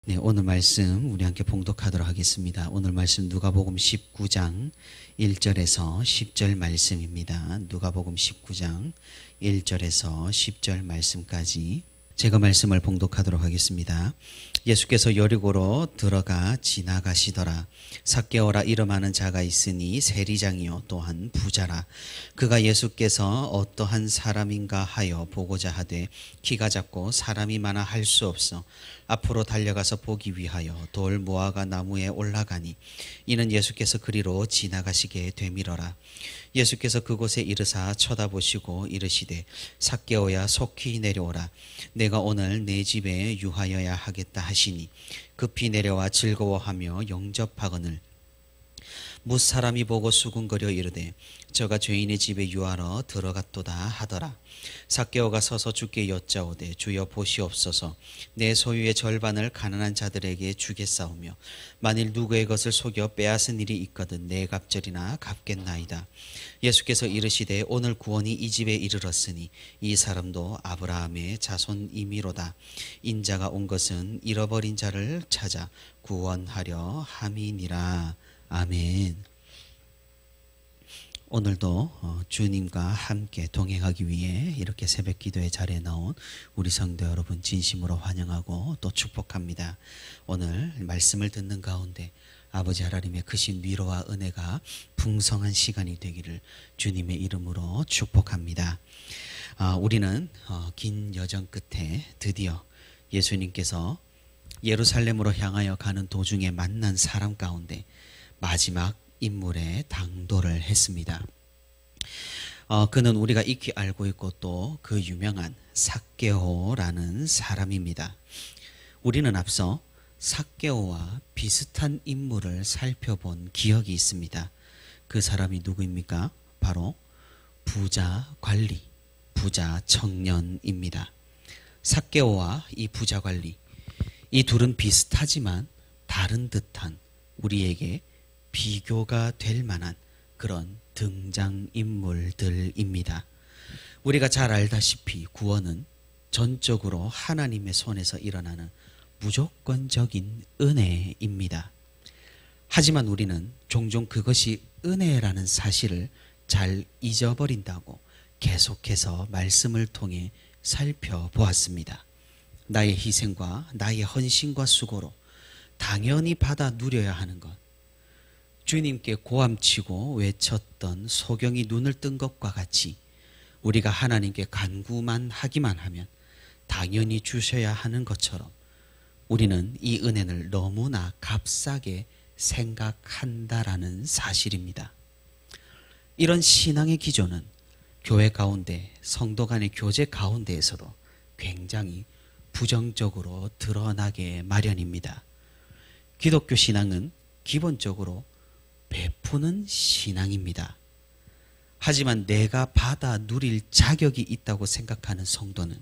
네, 오늘 말씀 우리 함께 봉독하도록 하겠습니다. 오늘 말씀 누가복음 19장 1절에서 10절 말씀입니다. 누가복음 19장 1절에서 10절 말씀까지 제가 말씀을 봉독하도록 하겠습니다. 예수께서 여리고로 들어가 지나가시더라. 삭개오라 이름하는 자가 있으니 세리장이요 또한 부자라. 그가 예수께서 어떠한 사람인가 하여 보고자 하되 키가 작고 사람이 많아 할 수 없어 앞으로 달려가서 보기 위하여 돌 모아가 나무에 올라가니 이는 예수께서 그리로 지나가시게 되밀어라. 예수께서 그곳에 이르사 쳐다보시고 이르시되 삭개오야 속히 내려오라. 내가 오늘 내 집에 유하여야 하겠다 하시니 급히 내려와 즐거워하며 영접하거늘 무사람이 보고 수군거려 이르되 저가 죄인의 집에 유하러 들어갔도다 하더라. 삭개오가 서서 주께 여짜오되 주여 보시옵소서 내 소유의 절반을 가난한 자들에게 주겠사오며 만일 누구의 것을 속여 빼앗은 일이 있거든 내 갑절이나 갚겠나이다. 예수께서 이르시되 오늘 구원이 이 집에 이르렀으니 이 사람도 아브라함의 자손이미로다. 인자가 온 것은 잃어버린 자를 찾아 구원하려 함이니라. 아멘. 오늘도 주님과 함께 동행하기 위해 이렇게 새벽 기도의 자리에 나온 우리 성도 여러분 진심으로 환영하고 또 축복합니다. 오늘 말씀을 듣는 가운데 아버지 하나님의 크신 위로와 은혜가 풍성한 시간이 되기를 주님의 이름으로 축복합니다. 우리는 긴 여정 끝에 드디어 예수님께서 예루살렘으로 향하여 가는 도중에 만난 사람 가운데 마지막 인물에 당도를 했습니다. 그는 우리가 익히 알고 있고 또 그 유명한 삭개오라는 사람입니다. 우리는 앞서 삭개오와 비슷한 인물을 살펴본 기억이 있습니다. 그 사람이 누구입니까? 바로 부자 관리, 부자 청년입니다. 삭개오와 이 부자 관리, 이 둘은 비슷하지만 다른 듯한 우리에게 비교가 될 만한 그런 등장인물들입니다. 우리가 잘 알다시피 구원은 전적으로 하나님의 손에서 일어나는 무조건적인 은혜입니다. 하지만 우리는 종종 그것이 은혜라는 사실을 잘 잊어버린다고 계속해서 말씀을 통해 살펴보았습니다. 나의 희생과 나의 헌신과 수고로 당연히 받아 누려야 하는 것, 주님께 고함치고 외쳤던 소경이 눈을 뜬 것과 같이 우리가 하나님께 간구만 하기만 하면 당연히 주셔야 하는 것처럼 우리는 이 은혜를 너무나 값싸게 생각한다라는 사실입니다. 이런 신앙의 기조는 교회 가운데, 성도 간의 교제 가운데에서도 굉장히 부정적으로 드러나게 마련입니다. 기독교 신앙은 기본적으로 베푸는 신앙입니다. 하지만 내가 받아 누릴 자격이 있다고 생각하는 성도는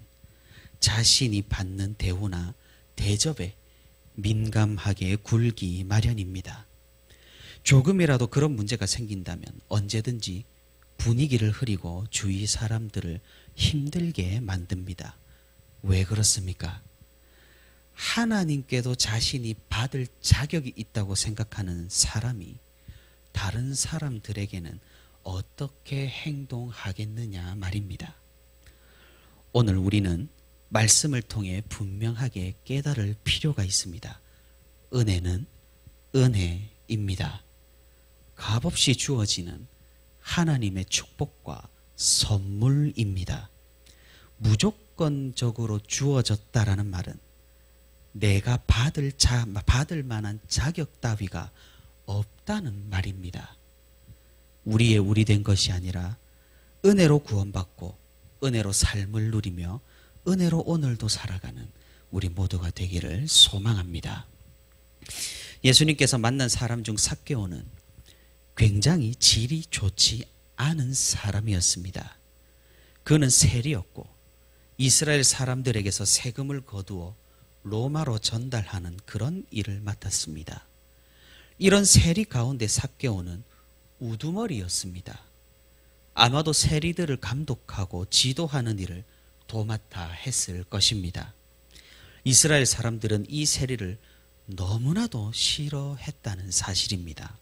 자신이 받는 대우나 대접에 민감하게 굴기 마련입니다. 조금이라도 그런 문제가 생긴다면 언제든지 분위기를 흐리고 주위 사람들을 힘들게 만듭니다. 왜 그렇습니까? 하나님께도 자신이 받을 자격이 있다고 생각하는 사람이 다른 사람들에게는 어떻게 행동하겠느냐 말입니다. 오늘 우리는 말씀을 통해 분명하게 깨달을 필요가 있습니다. 은혜는 은혜입니다. 값없이 주어지는 하나님의 축복과 선물입니다. 무조건적으로 주어졌다라는 말은 내가 받을 만한 자격 따위가 없다는 말입니다. 우리 된 것이 아니라 은혜로 구원받고 은혜로 삶을 누리며 은혜로 오늘도 살아가는 우리 모두가 되기를 소망합니다. 예수님께서 만난 사람 중 삭개오는 굉장히 질이 좋지 않은 사람이었습니다. 그는 세리였고 이스라엘 사람들에게서 세금을 거두어 로마로 전달하는 그런 일을 맡았습니다. 이런 세리 가운데 삭개오는 우두머리였습니다. 아마도 세리들을 감독하고 지도하는 일을 도맡아 했을 것입니다. 이스라엘 사람들은 이 세리를 너무나도 싫어했다는 사실입니다.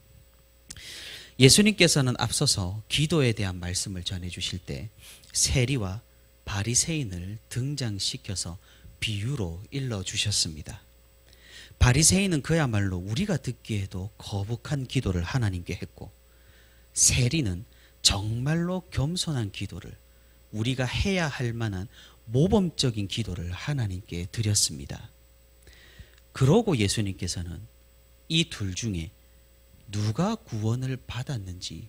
예수님께서는 앞서서 기도에 대한 말씀을 전해주실 때 세리와 바리새인을 등장시켜서 비유로 일러주셨습니다. 바리새인은 그야말로 우리가 듣기에도 거북한 기도를 하나님께 했고, 세리는 정말로 겸손한 기도를, 우리가 해야 할 만한 모범적인 기도를 하나님께 드렸습니다. 그러고 예수님께서는 이 둘 중에 누가 구원을 받았는지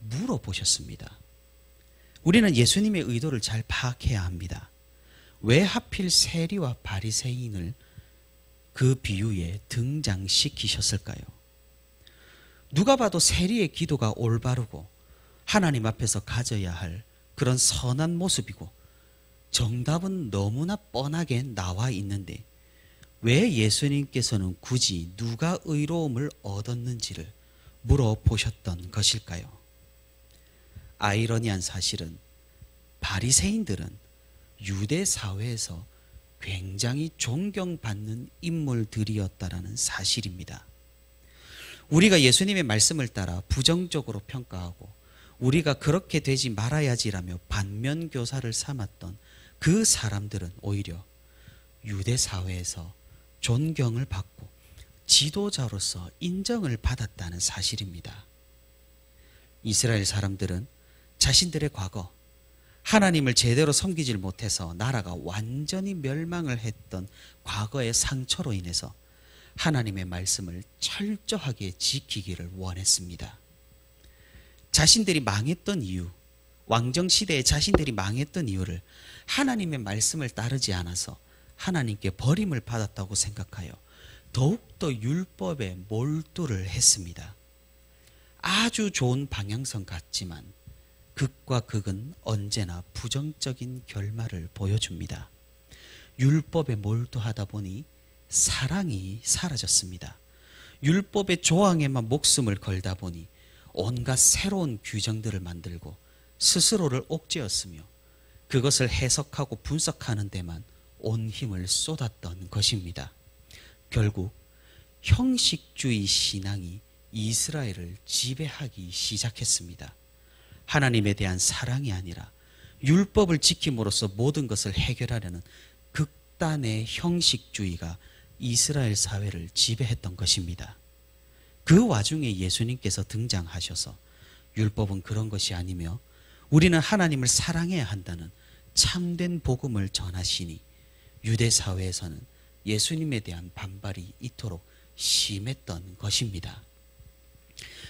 물어보셨습니다. 우리는 예수님의 의도를 잘 파악해야 합니다. 왜 하필 세리와 바리새인을 그 비유에 등장시키셨을까요? 누가 봐도 세리의 기도가 올바르고 하나님 앞에서 가져야 할 그런 선한 모습이고 정답은 너무나 뻔하게 나와 있는데 왜 예수님께서는 굳이 누가 의로움을 얻었는지를 물어보셨던 것일까요? 아이러니한 사실은 바리새인들은 유대 사회에서 굉장히 존경받는 인물들이었다라는 사실입니다. 우리가 예수님의 말씀을 따라 부정적으로 평가하고 우리가 그렇게 되지 말아야지라며 반면교사를 삼았던 그 사람들은 오히려 유대 사회에서 존경을 받고 지도자로서 인정을 받았다는 사실입니다. 이스라엘 사람들은 자신들의 과거, 하나님을 제대로 섬기질 못해서 나라가 완전히 멸망을 했던 과거의 상처로 인해서 하나님의 말씀을 철저하게 지키기를 원했습니다. 자신들이 망했던 이유, 왕정시대에 자신들이 망했던 이유를 하나님의 말씀을 따르지 않아서 하나님께 버림을 받았다고 생각하여 더욱더 율법에 몰두를 했습니다. 아주 좋은 방향성 같지만 극과 극은 언제나 부정적인 결말을 보여줍니다. 율법에 몰두하다 보니 사랑이 사라졌습니다. 율법의 조항에만 목숨을 걸다 보니 온갖 새로운 규정들을 만들고 스스로를 옥죄었으며 그것을 해석하고 분석하는 데만 온 힘을 쏟았던 것입니다. 결국 형식주의 신앙이 이스라엘을 지배하기 시작했습니다. 하나님에 대한 사랑이 아니라 율법을 지킴으로써 모든 것을 해결하려는 극단의 형식주의가 이스라엘 사회를 지배했던 것입니다. 그 와중에 예수님께서 등장하셔서 율법은 그런 것이 아니며 우리는 하나님을 사랑해야 한다는 참된 복음을 전하시니 유대 사회에서는 예수님에 대한 반발이 이토록 심했던 것입니다.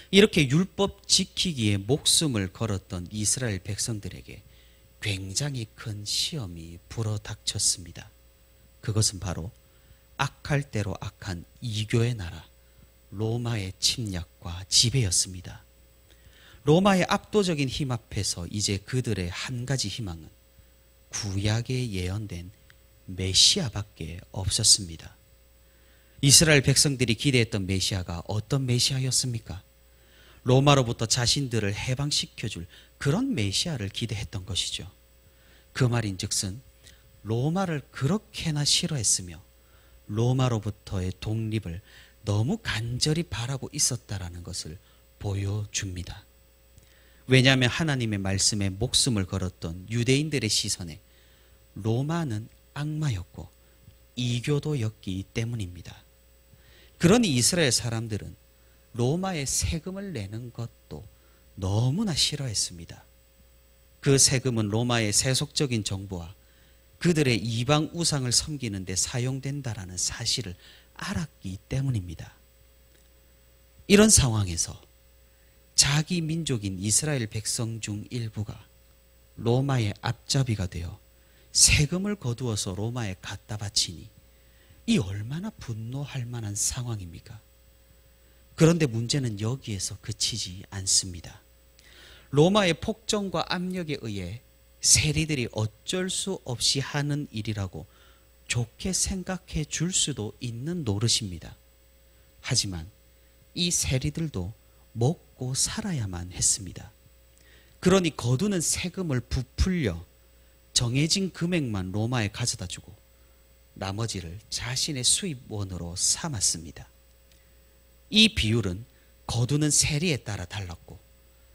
이렇게 율법 지키기에 목숨을 걸었던 이스라엘 백성들에게 굉장히 큰 시험이 불어닥쳤습니다. 그것은 바로 악할 대로 악한 이교의 나라 로마의 침략과 지배였습니다. 로마의 압도적인 힘 앞에서 이제 그들의 한 가지 희망은 구약에 예언된 메시아밖에 없었습니다. 이스라엘 백성들이 기대했던 메시아가 어떤 메시아였습니까? 로마로부터 자신들을 해방시켜줄 그런 메시아를 기대했던 것이죠. 그 말인즉슨 로마를 그렇게나 싫어했으며 로마로부터의 독립을 너무 간절히 바라고 있었다라는 것을 보여줍니다. 왜냐하면 하나님의 말씀에 목숨을 걸었던 유대인들의 시선에 로마는 악마였고 이교도였기 때문입니다. 그러니 이스라엘 사람들은 로마에 세금을 내는 것도 너무나 싫어했습니다. 그 세금은 로마의 세속적인 정부와 그들의 이방 우상을 섬기는 데 사용된다라는 사실을 알았기 때문입니다. 이런 상황에서 자기 민족인 이스라엘 백성 중 일부가 로마의 앞잡이가 되어 세금을 거두어서 로마에 갖다 바치니 이 얼마나 분노할 만한 상황입니까? 그런데 문제는 여기에서 그치지 않습니다. 로마의 폭정과 압력에 의해 세리들이 어쩔 수 없이 하는 일이라고 좋게 생각해 줄 수도 있는 노릇입니다. 하지만 이 세리들도 먹고 살아야만 했습니다. 그러니 거두는 세금을 부풀려 정해진 금액만 로마에 가져다 주고 나머지를 자신의 수입원으로 삼았습니다. 이 비율은 거두는 세리에 따라 달랐고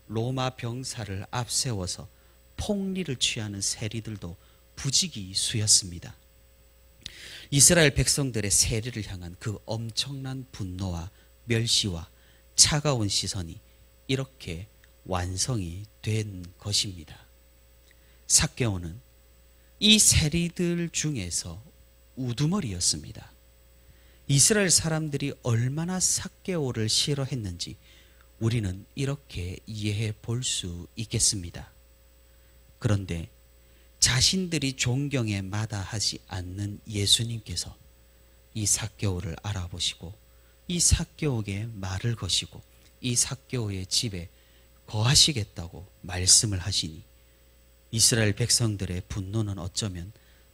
로마 병사를 앞세워서 폭리를 취하는 세리들도 부지기수였습니다. 이스라엘 백성들의 세리를 향한 그 엄청난 분노와 멸시와 차가운 시선이 이렇게 완성이 된 것입니다. 삭개오는 이 세리들 중에서 우두머리였습니다. 이스라엘 사람들이 얼마나 삭개오를 싫어했는지 우리는 이렇게 이해해 볼 수 있겠습니다. 그런데 자신들이 존경에 마다하지 않는 예수님께서 이 삭개오를 알아보시고 이 삭개오에게 말을 거시고 이 삭개오의 집에 거하시겠다고 말씀을 하시니 이스라엘 백성들의 분노는 어쩌면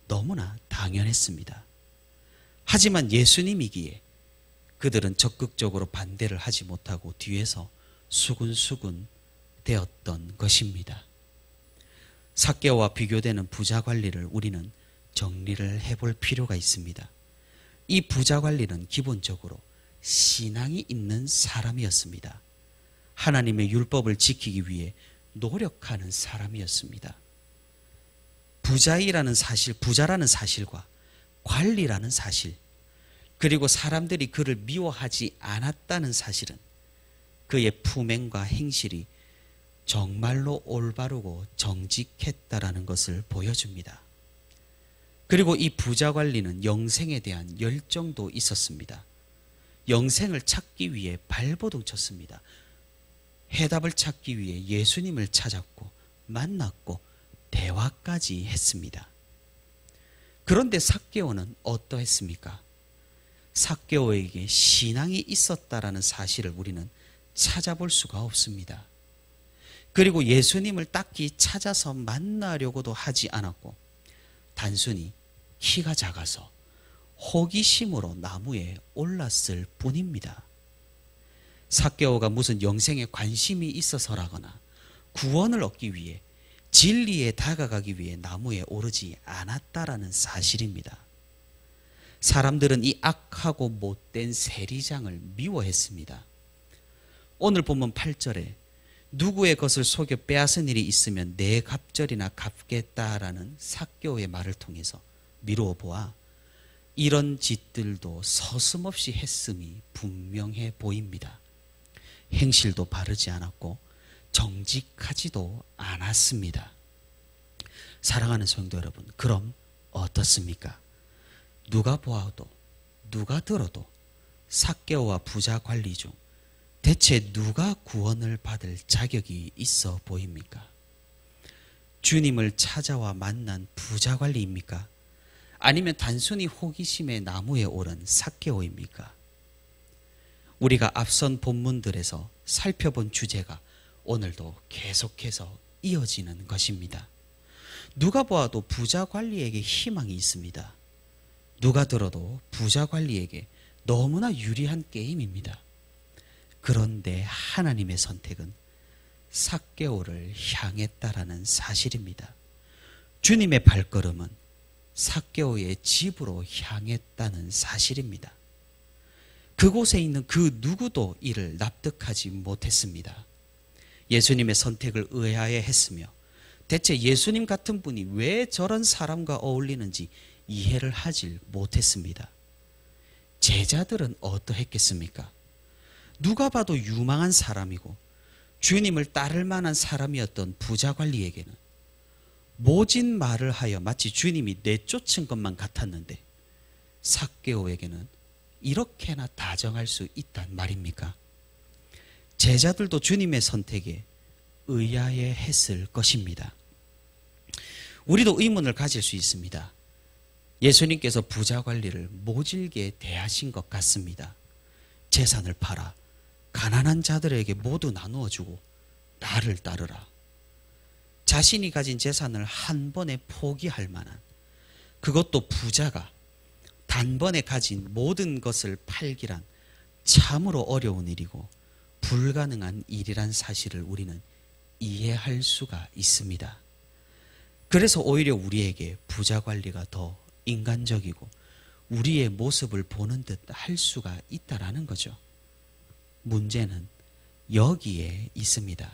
너무나 당연했습니다. 하지만 예수님이기에 그들은 적극적으로 반대를 하지 못하고 뒤에서 수군수군 되었던 것입니다. 삭개오와 비교되는 부자 관리를 우리는 정리를 해볼 필요가 있습니다. 이 부자 관리는 기본적으로 신앙이 있는 사람이었습니다. 하나님의 율법을 지키기 위해 노력하는 사람이었습니다. 부자라는 사실과 관리라는 사실, 그리고 사람들이 그를 미워하지 않았다는 사실은 그의 품행과 행실이 정말로 올바르고 정직했다라는 것을 보여줍니다. 그리고 이 부자 관리는 영생에 대한 열정도 있었습니다. 영생을 찾기 위해 발버둥 쳤습니다. 해답을 찾기 위해 예수님을 찾았고 만났고 대화까지 했습니다. 그런데 삭개오는 어떠했습니까? 삭개오에게 신앙이 있었다라는 사실을 우리는 찾아볼 수가 없습니다. 그리고 예수님을 딱히 찾아서 만나려고도 하지 않았고 단순히 키가 작아서 호기심으로 나무에 올랐을 뿐입니다. 삭개오가 무슨 영생에 관심이 있어서라거나 구원을 얻기 위해 진리에 다가가기 위해 나무에 오르지 않았다라는 사실입니다. 사람들은 이 악하고 못된 세리장을 미워했습니다. 오늘 본문 8절에 누구의 것을 속여 빼앗은 일이 있으면 내 갑절이나 갚겠다라는 삭개오의 말을 통해서 미루어 보아 이런 짓들도 서슴없이 했음이 분명해 보입니다. 행실도 바르지 않았고 정직하지도 않았습니다. 사랑하는 성도 여러분, 그럼 어떻습니까? 누가 보아도 누가 들어도 삭개오와 부자 관리 중 대체 누가 구원을 받을 자격이 있어 보입니까? 주님을 찾아와 만난 부자 관리입니까? 아니면 단순히 호기심의 나무에 오른 삭개오입니까? 우리가 앞선 본문들에서 살펴본 주제가 오늘도 계속해서 이어지는 것입니다. 누가 보아도 부자 관리에게 희망이 있습니다. 누가 들어도 부자 관리에게 너무나 유리한 게임입니다. 그런데 하나님의 선택은 삭개오를 향했다라는 사실입니다. 주님의 발걸음은 삭개오의 집으로 향했다는 사실입니다. 그곳에 있는 그 누구도 이를 납득하지 못했습니다. 예수님의 선택을 의아해했으며 대체 예수님 같은 분이 왜 저런 사람과 어울리는지 이해를 하질 못했습니다. 제자들은 어떠했겠습니까? 누가 봐도 유망한 사람이고 주님을 따를 만한 사람이었던 부자 관리에게는 모진 말을 하여 마치 주님이 내쫓은 것만 같았는데 삭개오에게는 이렇게나 다정할 수 있단 말입니까? 제자들도 주님의 선택에 의아해했을 것입니다. 우리도 의문을 가질 수 있습니다. 예수님께서 부자 관리를 모질게 대하신 것 같습니다. 재산을 팔아 가난한 자들에게 모두 나누어 주고 나를 따르라. 자신이 가진 재산을 한 번에 포기할 만한, 그것도 부자가 단번에 가진 모든 것을 팔기란 참으로 어려운 일이고 불가능한 일이란 사실을 우리는 이해할 수가 있습니다. 그래서 오히려 우리에게 부자 관리가 더 인간적이고 우리의 모습을 보는 듯 할 수가 있다라는 거죠. 문제는 여기에 있습니다.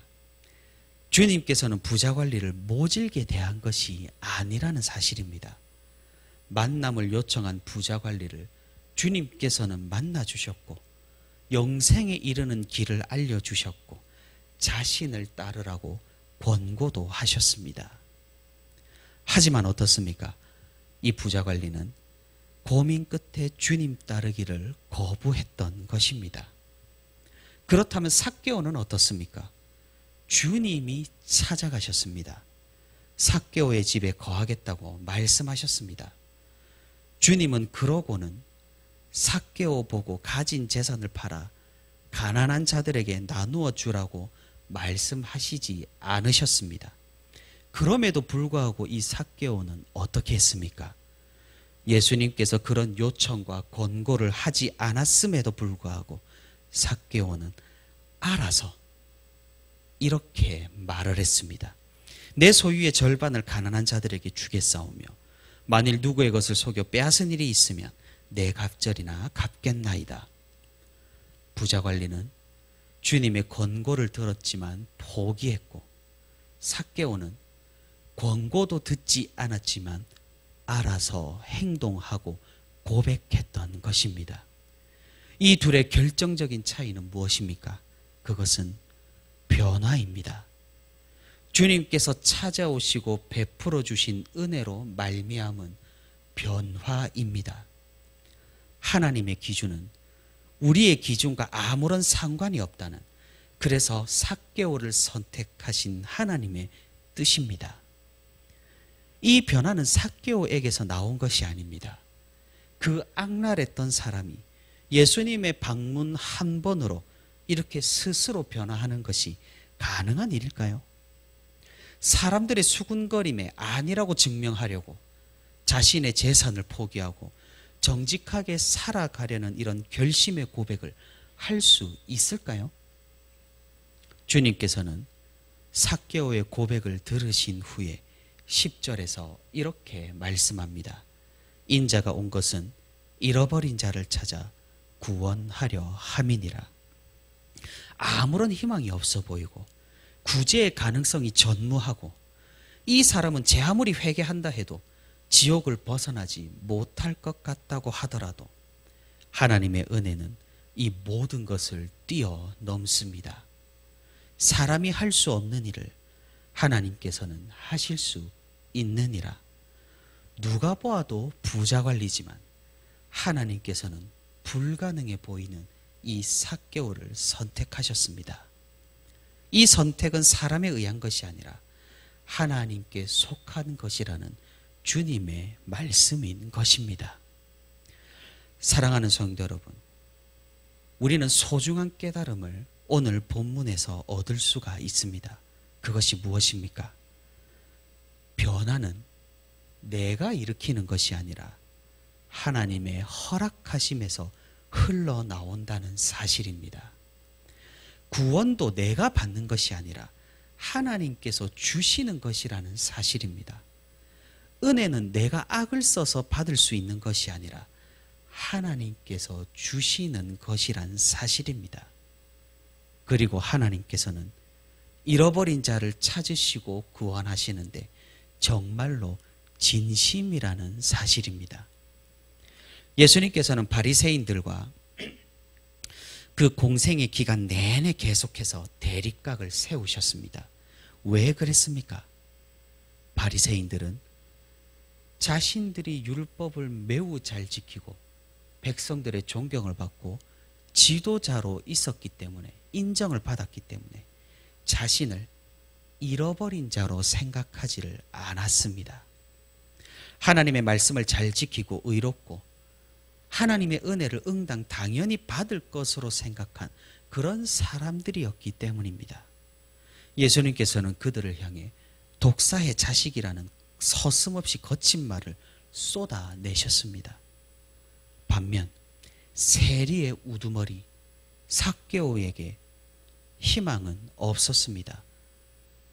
주님께서는 부자 관리를 모질게 대한 것이 아니라는 사실입니다. 만남을 요청한 부자 관리를 주님께서는 만나주셨고 영생에 이르는 길을 알려주셨고 자신을 따르라고 권고도 하셨습니다. 하지만 어떻습니까? 이 부자 관리는 고민 끝에 주님 따르기를 거부했던 것입니다. 그렇다면 삭개오는 어떻습니까? 주님이 찾아가셨습니다. 삭개오의 집에 거하겠다고 말씀하셨습니다. 주님은 그러고는 삭개오 보고 가진 재산을 팔아 가난한 자들에게 나누어 주라고 말씀하시지 않으셨습니다. 그럼에도 불구하고 이 삭개오는 어떻게 했습니까? 예수님께서 그런 요청과 권고를 하지 않았음에도 불구하고 삭개오는 알아서 이렇게 말을 했습니다. 내 소유의 절반을 가난한 자들에게 주겠사오며 만일 누구의 것을 속여 빼앗은 일이 있으면 내 갑절이나 갚겠나이다. 부자 관리는 주님의 권고를 들었지만 포기했고 삭개오는 권고도 듣지 않았지만 알아서 행동하고 고백했던 것입니다. 이 둘의 결정적인 차이는 무엇입니까? 그것은 변화입니다. 주님께서 찾아오시고 베풀어 주신 은혜로 말미암은 변화입니다. 하나님의 기준은 우리의 기준과 아무런 상관이 없다는, 그래서 삭개오를 선택하신 하나님의 뜻입니다. 이 변화는 삭개오에게서 나온 것이 아닙니다. 그 악랄했던 사람이 예수님의 방문 한 번으로 이렇게 스스로 변화하는 것이 가능한 일일까요? 사람들의 수군거림에 아니라고 증명하려고 자신의 재산을 포기하고 정직하게 살아가려는 이런 결심의 고백을 할 수 있을까요? 주님께서는 삭개오의 고백을 들으신 후에 10절에서 이렇게 말씀합니다. 인자가 온 것은 잃어버린 자를 찾아 구원하려 함이니라. 아무런 희망이 없어 보이고 구제의 가능성이 전무하고 이 사람은 제 아무리 회개한다 해도 지옥을 벗어나지 못할 것 같다고 하더라도 하나님의 은혜는 이 모든 것을 뛰어넘습니다. 사람이 할 수 없는 일을 하나님께서는 하실 수 있느니라. 누가 보아도 부자 관리지만 하나님께서는 불가능해 보이는 이 삭개오를 선택하셨습니다. 이 선택은 사람에 의한 것이 아니라 하나님께 속한 것이라는 주님의 말씀인 것입니다. 사랑하는 성도 여러분, 우리는 소중한 깨달음을 오늘 본문에서 얻을 수가 있습니다. 그것이 무엇입니까? 변화는 내가 일으키는 것이 아니라 하나님의 허락하심에서 흘러나온다는 사실입니다. 구원도 내가 받는 것이 아니라 하나님께서 주시는 것이라는 사실입니다. 은혜는 내가 악을 써서 받을 수 있는 것이 아니라 하나님께서 주시는 것이란 사실입니다. 그리고 하나님께서는 잃어버린 자를 찾으시고 구원하시는데 정말로 진심이라는 사실입니다. 예수님께서는 바리새인들과 그 공생의 기간 내내 계속해서 대립각을 세우셨습니다. 왜 그랬습니까? 바리새인들은 자신들이 율법을 매우 잘 지키고 백성들의 존경을 받고 지도자로 있었기 때문에, 인정을 받았기 때문에 자신을 잃어버린 자로 생각하지를 않았습니다. 하나님의 말씀을 잘 지키고 의롭고 하나님의 은혜를 응당 당연히 받을 것으로 생각한 그런 사람들이었기 때문입니다. 예수님께서는 그들을 향해 독사의 자식이라는 서슴없이 거친 말을 쏟아내셨습니다. 반면 세리의 우두머리 삭개오에게 희망은 없었습니다.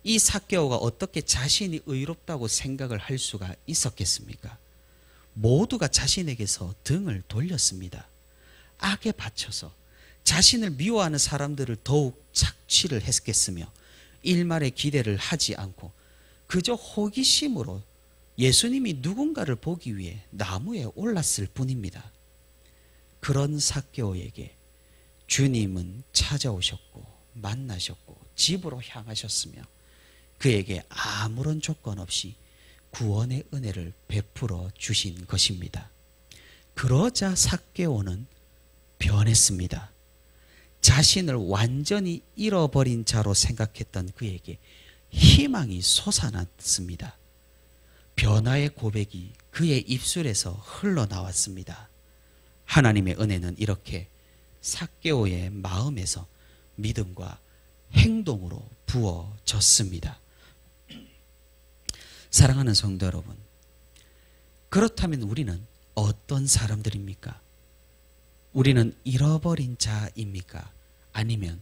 이 삭개오가 어떻게 자신이 의롭다고 생각을 할 수가 있었겠습니까? 모두가 자신에게서 등을 돌렸습니다. 악에 받쳐서 자신을 미워하는 사람들을 더욱 착취를 했겠으며 일말의 기대를 하지 않고 그저 호기심으로 예수님이 누군가를 보기 위해 나무에 올랐을 뿐입니다. 그런 삭개오에게 주님은 찾아오셨고 만나셨고 집으로 향하셨으며 그에게 아무런 조건 없이 구원의 은혜를 베풀어 주신 것입니다. 그러자 삭개오는 변했습니다. 자신을 완전히 잃어버린 자로 생각했던 그에게 희망이 솟아났습니다. 변화의 고백이 그의 입술에서 흘러나왔습니다. 하나님의 은혜는 이렇게 삭개오의 마음에서 믿음과 행동으로 부어졌습니다. 사랑하는 성도 여러분, 그렇다면 우리는 어떤 사람들입니까? 우리는 잃어버린 자입니까? 아니면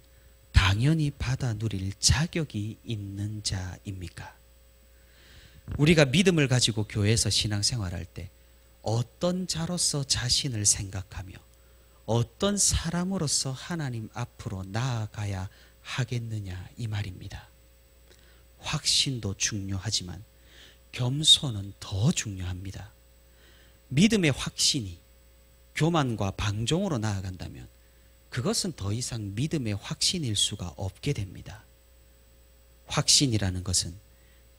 당연히 받아 누릴 자격이 있는 자입니까? 우리가 믿음을 가지고 교회에서 신앙생활할 때 어떤 자로서 자신을 생각하며 어떤 사람으로서 하나님 앞으로 나아가야 하겠느냐 이 말입니다. 확신도 중요하지만 겸손은 더 중요합니다. 믿음의 확신이 교만과 방종으로 나아간다면 그것은 더 이상 믿음의 확신일 수가 없게 됩니다. 확신이라는 것은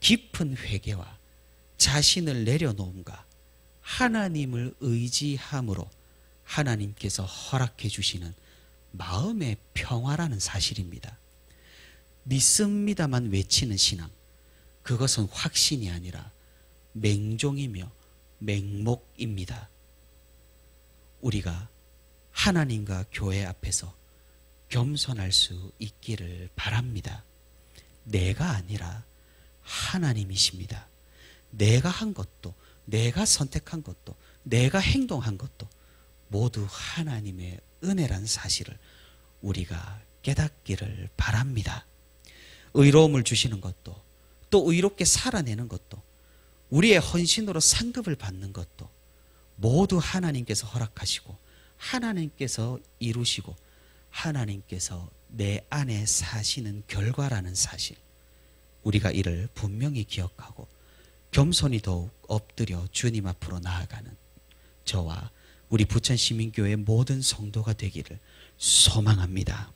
깊은 회개와 자신을 내려놓음과 하나님을 의지함으로 하나님께서 허락해 주시는 마음의 평화라는 사실입니다. 믿습니다만 외치는 신앙, 그것은 확신이 아니라 맹종이며 맹목입니다. 우리가 하나님과 교회 앞에서 겸손할 수 있기를 바랍니다. 내가 아니라 하나님이십니다. 내가 한 것도, 내가 선택한 것도, 내가 행동한 것도 모두 하나님의 은혜란 사실을 우리가 깨닫기를 바랍니다. 의로움을 주시는 것도, 또 의롭게 살아내는 것도, 우리의 헌신으로 상급을 받는 것도 모두 하나님께서 허락하시고 하나님께서 이루시고 하나님께서 내 안에 사시는 결과라는 사실, 우리가 이를 분명히 기억하고 겸손히 더욱 엎드려 주님 앞으로 나아가는 저와 우리 부천시민교회 모든 성도가 되기를 소망합니다.